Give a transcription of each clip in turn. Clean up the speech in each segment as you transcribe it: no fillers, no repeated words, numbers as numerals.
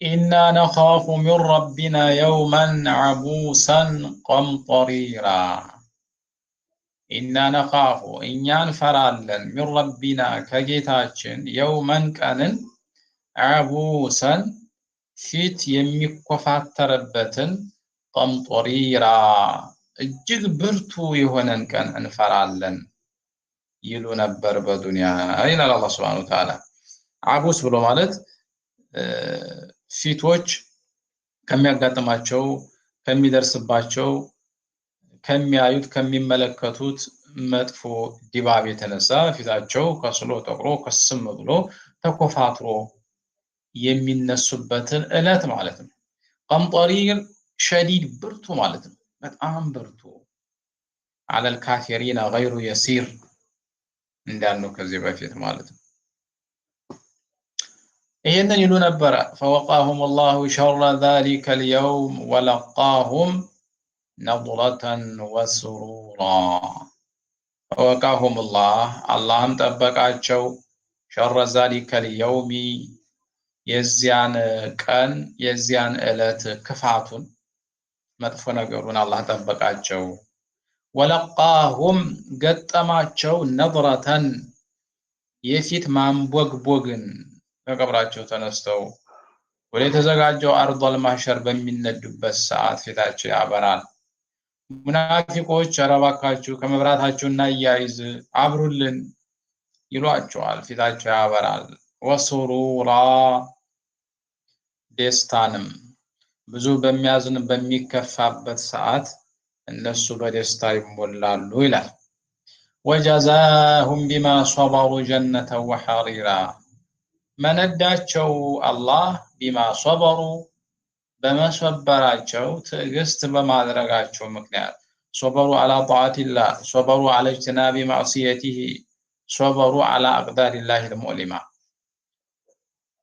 إنا نخاف من ربنا يوما عبوسا قمطريرا إنا نخاف إن ينفرالن من ربنا كجيتاችን يوما كانن عبوسا ፊት የሚኮፋተርበትን ቀምጦሪራ እጅግ ብርቱ የሆነን ቀን እንፈራለን ይሉ ነበር በዱንያ ይላል አላህ Subhanahu Wa Ta'ala። አቡስ ብሎ ማለት ፊቶች ከሚያጋጥማቸው ከሚደርስባቸው ከሚያዩት ከሚመለከቱት መጥፎ ዲባብ የተነሳ ፊታቸው ከስሎ ጠቁሮ ከስም ብሎ ተኮፋትሮ የሚነሱበትን እለት ማለት ነው። ቀምጠሪር ሸዲድ ብርቱ ማለት ነው። በጣም ብርቱ على الكافرين غير يسير እንዳልነው ከዚህ በፊት ማለት ነው። ይሄንን ይሉ ነበር فوقاهم الله شر ذلك اليوم ولقاهم نضرة وسرورا فوقاهم الله ጠበቃቸው شر ذلك اليوم የዚያን ቀን የዚያን እለት ክፋቱን መጥፎ ነገሩን አላህ ጠበቃቸው። ወለቃሁም ገጠማቸው ነድረተን የፊት ማንቦግቦግን ከቀብራቸው ተነስተው ወደ ተዘጋጀው አርዷል ማህሸር በሚነዱበት ሰዓት ፊታቸው ያበራል። ሙናፊቆች አረባካችሁ ከመብራታችሁና ያይዝ አብሩልን ይሏቸዋል። ፊታቸው ያበራል። ወሱሩራ ደስታንም ብዙ በሚያዝን በሚከፋበት ሰዓት እነሱ በደስታ ይሞላሉ ይላል። ወጀዛሁም ቢማ ሶበሩ ጀነተ ወሐሪራ መነዳቸው አላህ ቢማ ሶበሩ በመሰበራቸው ትዕግስት በማድረጋቸው ምክንያት ሶበሩ አላ ጣዓቲላህ ሶበሩ አላ እጅትናቢ ማዕሲየቲሂ ሶበሩ አላ አቅዳሪላሂ ልሙዕሊማ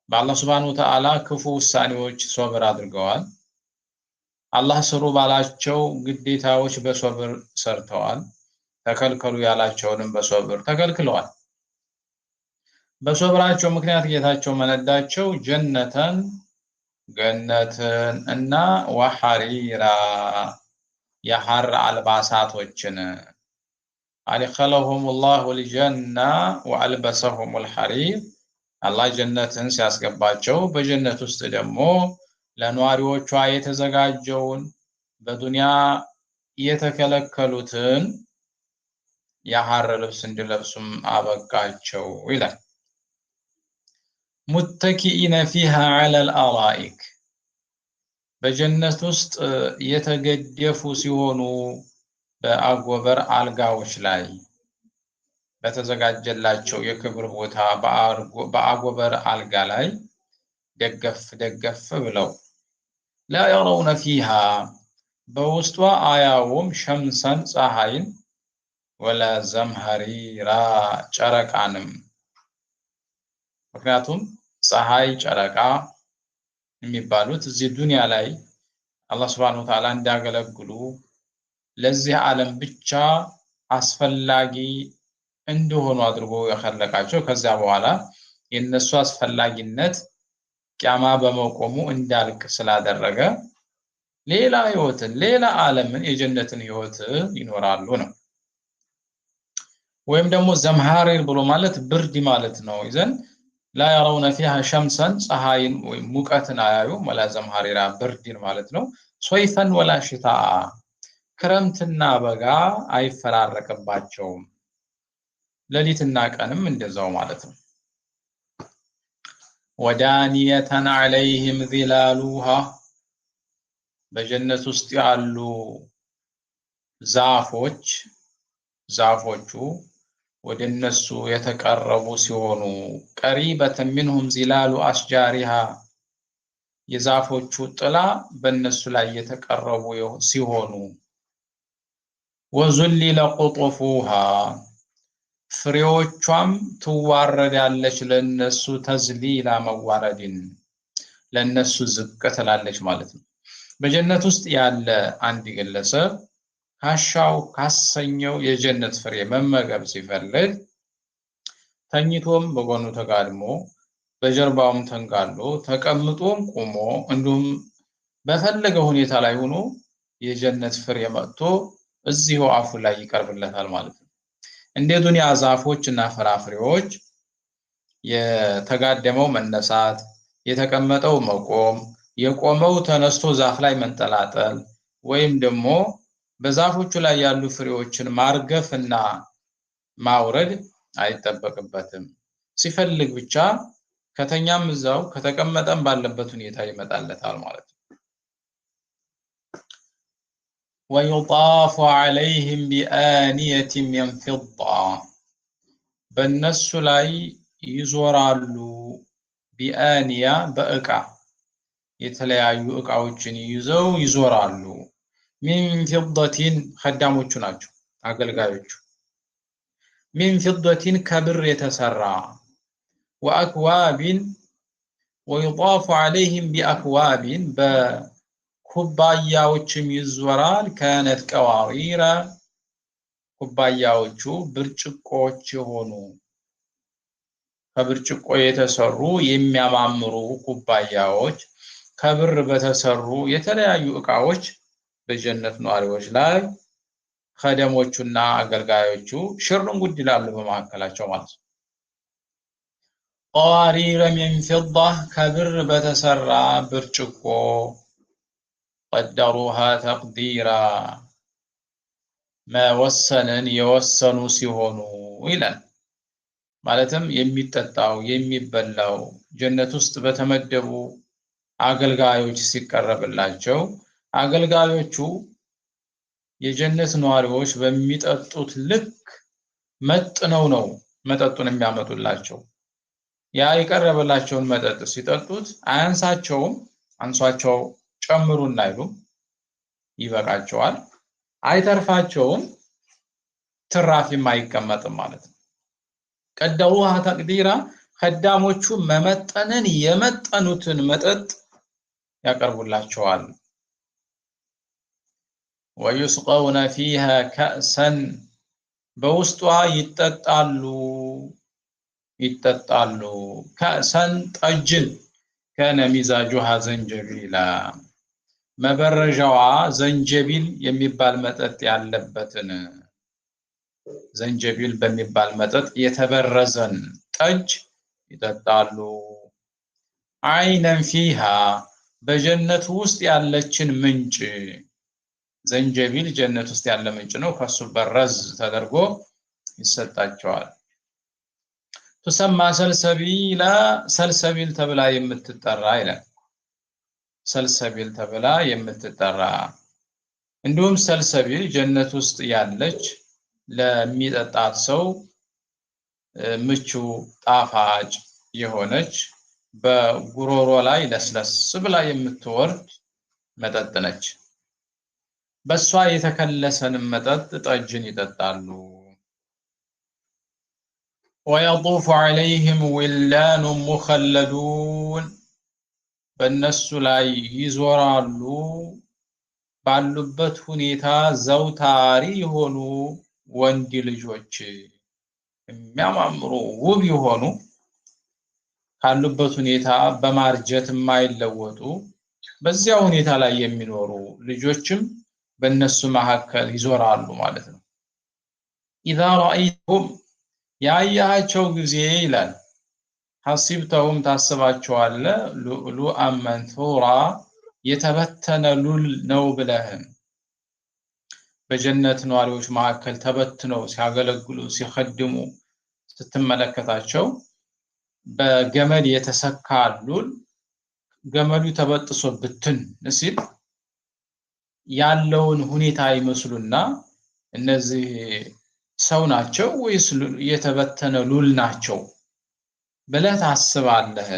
በአላህ Subhanahu Wa Ta'ala ክፉ ውሳኔዎች ሶብር አድርገዋል። አላህ ስሩ ባላቸው ግዴታዎች በሶብር ሰርተዋል። ተከልከሉ ያላቸውንም በሶብር ተከልክለዋል። በሶብራቸው ምክንያት ጌታቸው መነዳቸው ጀነተን ገነትን እና ወሐሪራ የሐር አልባሳቶችን አድኸለሁም الله الجنة وألبسهم الحرير አላህ ጀነትን ሲያስገባቸው በጀነት ውስጥ ደግሞ ለነዋሪዎቿ የተዘጋጀውን በዱንያ የተከለከሉትን የሐር ልብስ እንዲለብሱም አበቃቸው ይላል። ሙተኪኢነ ፊሃ ዐለል አራኢክ በጀነት ውስጥ የተገደፉ ሲሆኑ በአጎበር አልጋዎች ላይ በተዘጋጀላቸው የክብር ቦታ በአጎበር አልጋ ላይ ደገፍ ብለው ላ የረውነ ፊሃ በውስጧ አያውም ሸምሰን ፀሐይን ወላ ዘምሀሪራ ጨረቃንም። ምክንያቱም ፀሐይ ጨረቃ የሚባሉት እዚህ ዱንያ ላይ አላህ Subhanahu Wa Ta'ala እንዲያገለግሉ ለዚህ ዓለም ብቻ አስፈላጊ እንደሆኑ አድርጎ የኸለቃቸው ከዚያ በኋላ የነሱ አስፈላጊነት ቂያማ በመቆሙ እንዳልቅ ስላደረገ ሌላ ህይወትን ሌላ ዓለምን የጀነትን ህይወት ይኖራሉ ነው። ወይም ደግሞ ዘምሃሪር ብሎ ማለት ብርድ ማለት ነው። ይዘን ላ የረውነ ፊሃ ሸምሰን ፀሐይን ወይም ሙቀትን አያዩም። ወላ ዘምሃሪራ ብርድን ማለት ነው። ሶይፈን ወላ ሽታ ክረምትና በጋ አይፈራረቅባቸውም። ሌሊትና ቀንም እንደዛው ማለት ነው። ወዳኒየተን ዐለይሂም ዚላሉሃ በጀነት ውስጥ ያሉ ዛፎቹ ወደ እነሱ የተቀረቡ ሲሆኑ ቀሪበተን ሚንሁም ዚላሉ አሽጃሪሃ የዛፎቹ ጥላ በእነሱ ላይ የተቀረቡ ሲሆኑ ወዙሊለ ቁጡፉሃ ፍሬዎቿም ትዋረዳለች ለነሱ ተዝሊላ መዋረድን ለነሱ ዝቅ ትላለች ማለት ነው። በጀነት ውስጥ ያለ አንድ ግለሰብ ካሻው ካሰኘው የጀነት ፍሬ መመገብ ሲፈልግ ተኝቶም በጎኑ ተጋድሞ በጀርባውም ተንጋሎ ተቀምጦም ቆሞ እንዲሁም በፈለገው ሁኔታ ላይ ሆኖ የጀነት ፍሬ መጥቶ እዚሁ አፉ ላይ ይቀርብለታል ማለት ነው። እንደ ዱንያ ዛፎች እና ፍራፍሬዎች የተጋደመው መነሳት፣ የተቀመጠው መቆም፣ የቆመው ተነስቶ ዛፍ ላይ መንጠላጠል ወይም ደግሞ በዛፎቹ ላይ ያሉ ፍሬዎችን ማርገፍና ማውረድ አይጠበቅበትም። ሲፈልግ ብቻ ከተኛም እዛው ከተቀመጠም ባለበት ሁኔታ ይመጣለታል ማለት ነው። ويطاف عليهم بآنية من فضة በእነሱ ላይ ይዞራሉ ቢአኒያ በእቃ የተለያዩ እቃዎችን ይዘው ይዞራሉ። ሚን ፊደቲን ኸዳሞቹ ናቸው አገልጋዮቹ። ሚን ፊደቲን ከብር የተሰራ ወአክዋቢን ወዩጣፉ ዐለይሂም ቢአክዋቢን በኩባያዎችም ይዞራል። ካነት ቀዋሪራ ኩባያዎቹ ብርጭቆዎች የሆኑ ከብርጭቆ የተሰሩ የሚያማምሩ ኩባያዎች ከብር በተሰሩ የተለያዩ እቃዎች በጀነት ነዋሪዎች ላይ ኸደሞቹና አገልጋዮቹ ሽርንጉድ ይላሉ በመካከላቸው ማለት ነው። ቀዋሪረ ሚን ፊዳ ከብር በተሰራ ብርጭቆ ቀደሩሃ ተቅዲራ መወሰንን የወሰኑ ሲሆኑ ይላል። ማለትም የሚጠጣው የሚበላው ጀነት ውስጥ በተመደቡ አገልጋዮች ሲቀርብላቸው አገልጋዮቹ የጀነት ነዋሪዎች በሚጠጡት ልክ መጥነው ነው መጠጡን የሚያመጡላቸው። ያ የቀረበላቸውን መጠጥ ሲጠጡት አያንሳቸውም፣ አንሷቸው ጨምሩና አይሉም፣ ይበቃቸዋል። አይተርፋቸውም፣ ትራፊም አይቀመጥም ማለት ነው። ቀደሩሃ ተቅዲራ ኸዳሞቹ መመጠንን የመጠኑትን መጠጥ ያቀርቡላቸዋል። ወዩስቀውነ ፊሃ ከእሰን በውስጧ ይጠጣሉ ከእሰን ጠጅን ከነ ሚዛጁሃ ዘንጀቢላ መበረዣዋ ዘንጀቢል የሚባል መጠጥ ያለበትን ዘንጀቢል በሚባል መጠጥ የተበረዘን ጠጅ ይጠጣሉ። አይነን ፊሃ በጀነት ውስጥ ያለችን ምንጭ ዘንጀቢል ጀነት ውስጥ ያለ ምንጭ ነው። ከሱ በረዝ ተደርጎ ይሰጣቸዋል። ተሰማ ሰልሰቢላ ሰልሰቢል ተብላ የምትጠራ ይላል። ሰልሰቢል ተብላ የምትጠራ እንዲሁም ሰልሰቢል ጀነት ውስጥ ያለች ለሚጠጣት ሰው ምቹ ጣፋጭ የሆነች በጉሮሮ ላይ ለስለስ ብላ የምትወርድ መጠጥ ነች። በሷ የተከለሰን መጠጥ ጠጅን ይጠጣሉ። ወየጡፉ ዐለይሂም ዊልዳኑ ሙኸለዱን በእነሱ ላይ ይዞራሉ ባሉበት ሁኔታ ዘውታሪ የሆኑ ወንድ ልጆች የሚያማምሩ ውብ የሆኑ ካሉበት ሁኔታ በማርጀት የማይለወጡ በዚያ ሁኔታ ላይ የሚኖሩ ልጆችም በእነሱ መካከል ይዞራሉ ማለት ነው። ኢዛ ረአይተሁም ያያቸው ጊዜ ይላል ሐሲብተሁም ታስባቸዋለ ሉሉአን መንሱራ የተበተነ ሉል ነው ብለህም በጀነት ነዋሪዎች መካከል ተበትነው ሲያገለግሉ ሲኸድሙ ስትመለከታቸው በገመድ የተሰካ ሉል ገመዱ ተበጥሶ ብትን ሲል ያለውን ሁኔታ ይመስሉና እነዚህ ሰው ናቸው ወይስ የተበተነ ሉል ናቸው ብለህ ታስባለህ።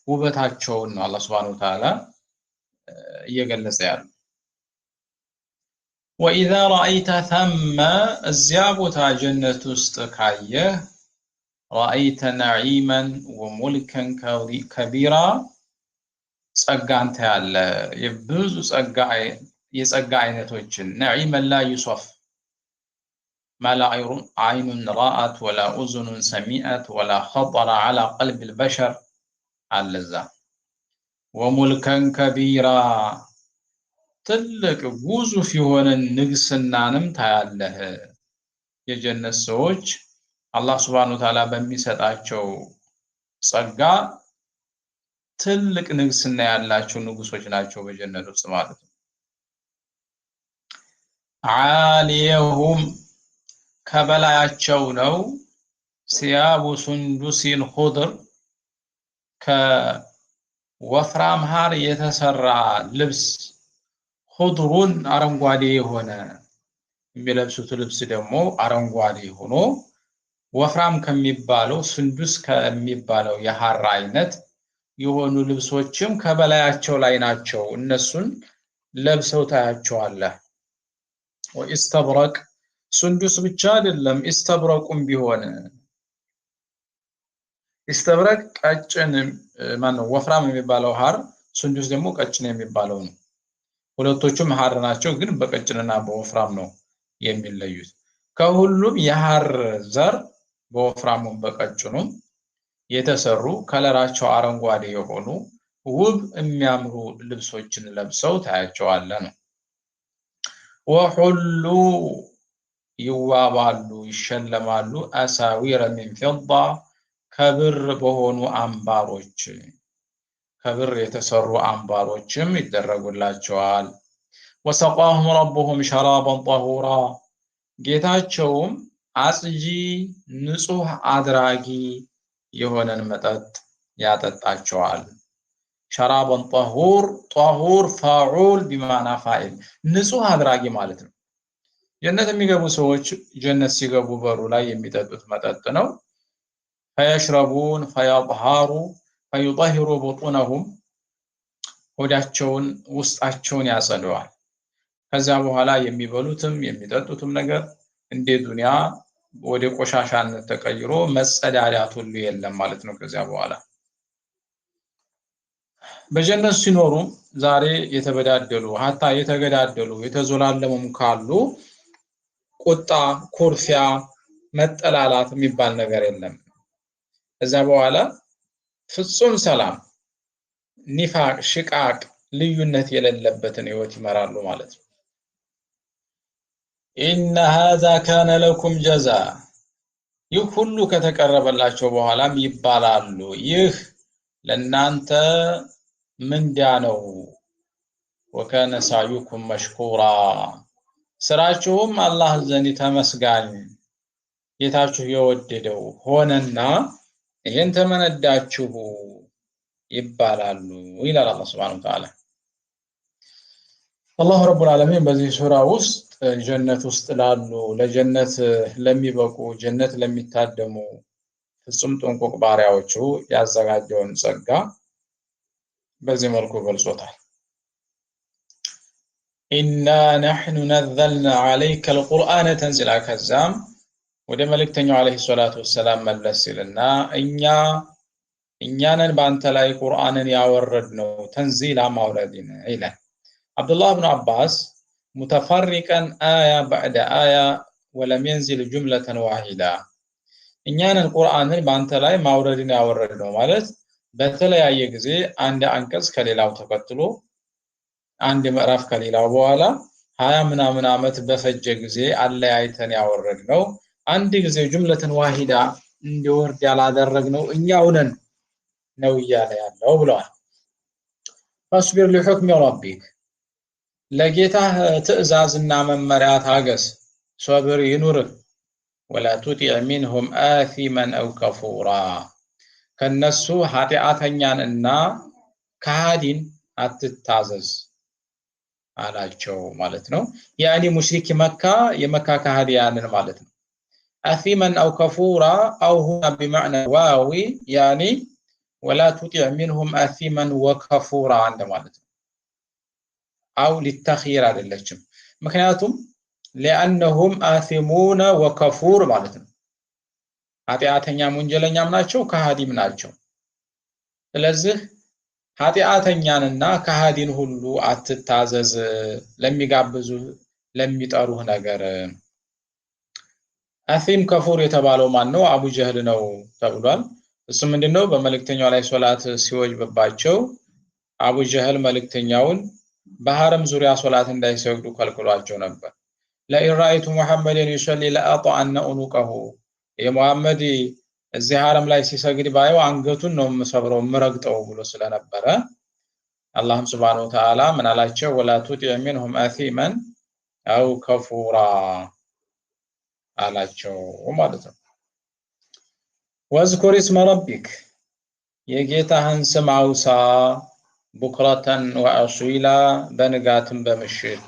ውበታቸውን ነው አላህ Subhanahu Wa Ta'ala እየገለጸ ያለው። ወኢዛ ረአይተ ተመ እዚያ ቦታ ጀነት ውስጥ ካየህ ረአይተ ነዒመን ወሙልከን ከቢራ ጸጋን ታያለህ። የብዙ የጸጋ አይነቶችን ነዒመን ላ ዩሰፍ ما لا عين رأت ولا أذن سمعت ولا خطر على قلب البشر አለዛ ወሙልከን ከቢራ ትልቅ ግዙፍ የሆነ ንግስናንም ታያለህ። የጀነት ሰዎች አላህ ሱብሓነሁ ወተዓላ በሚሰጣቸው ጸጋ ትልቅ ንግስና ያላቸው ንጉሶች ናቸው በጀነት ውስጥ ማለት ነው። ዓሊየሁም ከበላያቸው ነው ሲያቡ ሱንዱሲን ኹድር ከወፍራም ሐር የተሰራ ልብስ ኹድሩን አረንጓዴ የሆነ የሚለብሱት ልብስ ደግሞ አረንጓዴ ሆኖ ወፍራም ከሚባለው ሱንዱስ ከሚባለው የሐር አይነት የሆኑ ልብሶችም ከበላያቸው ላይ ናቸው። እነሱን ለብሰው ታያቸዋለህ። ወኢስተብረቅ ሱንዱስ ብቻ አይደለም ኢስተብረቁም ቢሆን ኢስተብረቅ ቀጭን ማነው ወፍራም የሚባለው ሐር፣ ሱንዱስ ደግሞ ቀጭን የሚባለው ነው። ሁለቶቹም ሐር ናቸው፣ ግን በቀጭንና በወፍራም ነው የሚለዩት። ከሁሉም የሐር ዘር በወፍራሙም በቀጭኑም የተሰሩ ከለራቸው አረንጓዴ የሆኑ ውብ የሚያምሩ ልብሶችን ለብሰው ታያቸዋለህ ነው። ወሁሉ ይዋባሉ ይሸለማሉ አሳዊረ ሚን ፊዳ ከብር በሆኑ አምባሮች ከብር የተሰሩ አምባሮችም ይደረጉላቸዋል። ወሰቃሁም ረቡሁም ሸራበን ጠሁራ ጌታቸውም አጽጂ ንጹህ አድራጊ የሆነን መጠጥ ያጠጣቸዋል። ሸራበን ጠሁር ጠሁር ፋዑል ቢማዕና ፋኢል ንጹህ አድራጊ ማለት ነው። ጀነት የሚገቡ ሰዎች ጀነት ሲገቡ በሩ ላይ የሚጠጡት መጠጥ ነው። ፈየሽረቡን ፈየጥሃሩ ፈዩጠሂሩ ቡጡነሁም ሆዳቸውን ውስጣቸውን ያጸደዋል። ከዛ በኋላ የሚበሉትም የሚጠጡትም ነገር እንደ ዱንያ ወደ ቆሻሻነት ተቀይሮ መጸዳዳት ሁሉ የለም ማለት ነው። ከዛ በኋላ በጀነት ሲኖሩ ዛሬ የተበዳደሉ ሀታ የተገዳደሉ የተዞላለሙም ካሉ ቁጣ፣ ኩርፊያ፣ መጠላላት የሚባል ነገር የለም። ከዛ በኋላ ፍጹም ሰላም፣ ኒፋቅ፣ ሽቃቅ፣ ልዩነት የሌለበትን ህይወት ይመራሉ ማለት ነው። ኢነ ሃዛ ካነ ለኩም ጀዛ ይህ ሁሉ ከተቀረበላቸው በኋላም ይባላሉ ይህ ለናንተ ምንዳ ነው። ወካነ ሳዩኩም መሽኩራ ስራችሁም አላህ ዘንድ ተመስጋኝ ጌታችሁ የወደደው ሆነና ይሄን ተመነዳችሁ ይባላሉ ይላል አላህ ሱብሓነሁ ወተዓላ። አላህ ረቡል ዓለሚን በዚህ ሱራ ውስጥ ጀነት ውስጥ ላሉ ለጀነት ለሚበቁ ጀነት ለሚታደሙ ፍጹም ጥንቁቅ ባሪያዎቹ ያዘጋጀውን ጸጋ በዚህ መልኩ ገልጾታል። ኢና ነሕኑ ነዘልና ዐለይከ አልቁርአነ ተንዚላ ከዛም ወደ መልእክተኛው ዐለይሂ ሰላቱ ወሰላም መለስ ሲልና እኛንን በአንተ ላይ ቁርአንን ያወረድነው ተንዚላ ማውረድን ይላል። አብዱላህ ብን አባስ ሙተፈሪቀን አያ በዕደ አያ ወለም የንዚል ጁምለተን ዋሂዳ እኛንን ቁርአንን በአንተ ላይ ማውረድን ያወረድነው ማለት በተለያየ ጊዜ አንድ አንቀጽ ከሌላው ተከትሎ አንድ ምዕራፍ ከሌላው በኋላ 20 ምናምን ዓመት በፈጀ ጊዜ አለያይተን ያወረድነው አንድ ጊዜ ጁምለተን ዋሂዳ እንዲወርድ ያላደረግነው እኛው ነን ነው እያለ ያለው ብለዋል። ፈስቢር ሊሑክሚ ረቢክ ለጌታህ ትዕዛዝና መመሪያ ታገስ፣ ሶብር ይኑርህ። ወላ ቱጢዕ ሚንሁም አሲመን አው ከፉራ ከነሱ ኃጢአተኛን እና ከሃዲን አትታዘዝ አላቸው ማለት ነው። ያኒ ሙሽሪክ መካ የመካ ከሃዲያንን ማለት ነው። አሲመን አው ከፉራ አው ሁና بمعنى ዋዊ ያኒ ወላ ቱጢዕ ሚንሁም አሲመን ወከፉራ እንደማለት ነው። አው ሊተኽይር አይደለችም። ምክንያቱም لأنهم آثمون وكفور ማለት ነው። ኃጢአተኛም ወንጀለኛም ናቸው ከሃዲም ናቸው። ስለዚህ ኃጢአተኛንና ከሃዲን ሁሉ አትታዘዝ ለሚጋብዙ ለሚጠሩህ ነገር። አሲም ከፉር የተባለው ማን ነው? አቡ ጀህል ነው ተብሏል። እሱ ምንድነው በመልእክተኛው ላይ ሶላት ሲወጅብባቸው አቡ ጀህል መልእክተኛውን በሐረም ዙሪያ ሶላት እንዳይሰግዱ ከልክሏቸው ነበር። ለኢራይቱ ሙሐመድን ይሰሊ ለአጣዐነ ኡኑቀሁ የሙሐመድ እዚህ ሐረም ላይ ሲሰግድ ባየው አንገቱን ነው የምሰብረው የምረግጠው ብሎ ስለነበረ አላህም ሱብሓነሁ ወተዓላ ምን አላቸው? ወላ ቱጢዕ ሚንሁም አሲመን አው ከፉራ አላቸው ማለት ነው። ወዝኩር እስመ ረቢክ የጌታህን ስም አውሳ ቡክረተን ወአሲላ በንጋትም በምሽት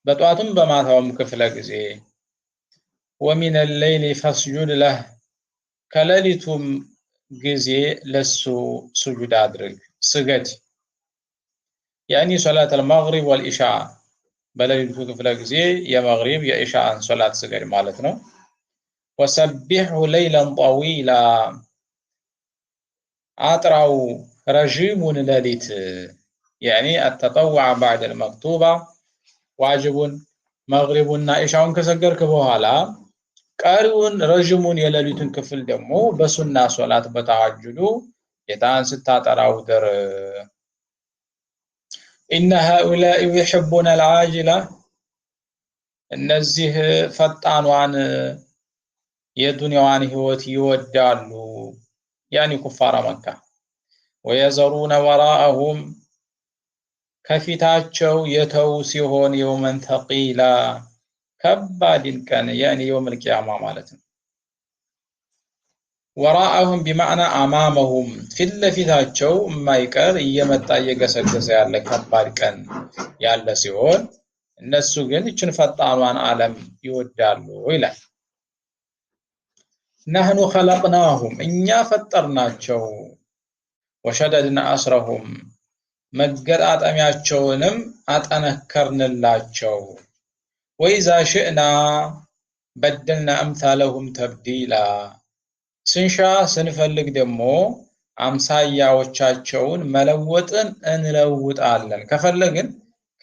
በጧትም በማታውም ክፍለ ጊዜ ወሚነ ሌይሊ ፈስጁድ ለህ ከሌሊቱም ጊዜ ለሱ ስጁድ አድርግ ስገድ ያኒ ሶላት አልመግሪብ ወልኢሻ በሌሊቱ ክፍለ ጊዜ የመግሪብ የኢሻን ሶላት ስገድ ማለት ነው። ወሰቢሑ ለይለን ጠዊላ አጥራው ረዥሙን ሌሊት ያኒ አተጠወዐ ባዕደ አልመክቱባ ዋጅቡን መግሪቡና ኢሻውን ከሰገድክ በኋላ ቀሪውን ረዥሙን የሌሊቱን ክፍል ደግሞ በሱና ሶላት በተሐጁዱ ጌታን ስታጠራው ድር። ኢነ ሃኡላኢ ዩሒቡነ አልዓጅላ እነዚህ ፈጣኗን የዱንያዋን ህይወት ይወዳሉ ያኒ ኩፋራ መካ ወየዘሩነ ወራአሁም ከፊታቸው የተው ሲሆን የውመን ተቂላ ከባድን ቀን ያኒ የውመል ቂያማ ማለት ነው። ወራአሁም ቢማዕና አማመሁም ፊት ለፊታቸው የማይቀር እየመጣ እየገሰገሰ ያለ ከባድ ቀን ያለ ሲሆን እነሱ ግን እችን ፈጣኗን ዓለም ይወዳሉ ይላል። ነህኑ ኸለቅናሁም እኛ ፈጠርናቸው ወሸደድና አስረሁም መገጣጠሚያቸውንም አጠነከርንላቸው ወኢዛ ሽእና በደልና አምሳለሁም ተብዲላ ስንሻ ስንፈልግ ደግሞ አምሳያዎቻቸውን መለወጥን እንለውጣለን ከፈለግን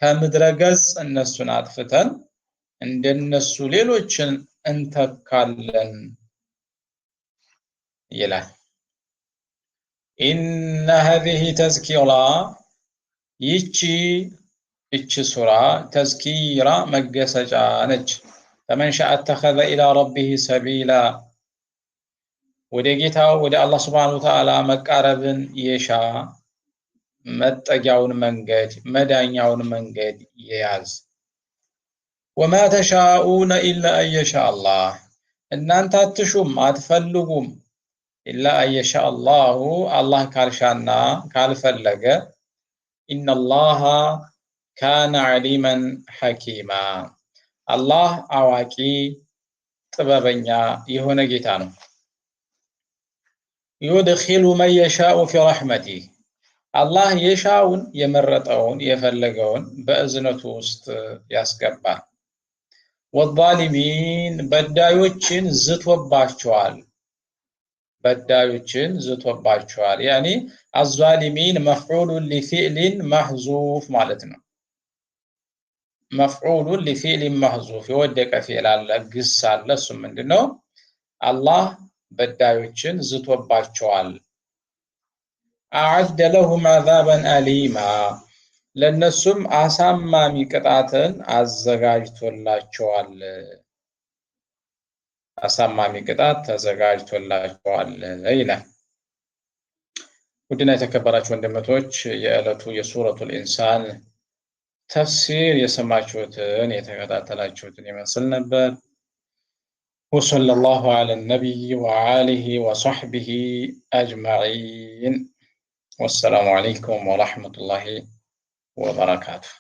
ከምድረ ገጽ እነሱን አጥፍተን እንደነሱ ሌሎችን እንተካለን ይላል። ኢነ ሀዚህ ተዝኪራ ይቺ ሱራ ተዝኪራ መገሰጫ ነች። ፈመን ሻአ እተኸዘ ኢላ ረቢህ ሰቢላ ወደ ጌታው ወደ አላህ ሱብሓነሁ ወተዓላ መቃረብን የሻ መጠጊያውን መንገድ መዳኛውን መንገድ የያዝ። ወማ ተሻኡነ ኢላ አየሻ አላህ እናንተ አትሹም አትፈልጉም ኢላ አየሻ አላሁ አላህ ካልሻና ካልፈለገ ኢነላሃ ካነ ዓሊመን ሐኪማ አላህ አዋቂ ጥበበኛ የሆነ ጌታ ነው። ዩድኺሉ መን የሻኡ ፊ ረሕመቲህ አላህ የሻውን የመረጠውን የፈለገውን በእዝነቱ ውስጥ ያስገባል። ወዛሊሚን በዳዮችን ዝቶባቸዋል ያኒ አዛሊሚን መፍዑሉን ሊፊዕሊን መሕዙፍ ማለት ነው። መፍዑሉን ሊፊዕሊን መሕዙፍ የወደቀ ፊዕል አለ ግስ አለ እሱም ምንድነው አላህ በዳዮችን ዝቶባቸዋል። አዐደ ለሁም ዐዛበን አሊማ ለነሱም አሳማሚ ቅጣትን አዘጋጅቶላቸዋል። አሳማሚ ቅጣት ተዘጋጅቶላቸዋል ይላል። ውድና የተከበራችሁ ወንድሞች የዕለቱ የሱረቱል ኢንሳን ተፍሲር የሰማችሁትን የተከታተላችሁትን ይመስል ነበር። وصلى الله على النبي وآله وصحبه أجمعين والسلام عليكم ورحمة الله وبركاته.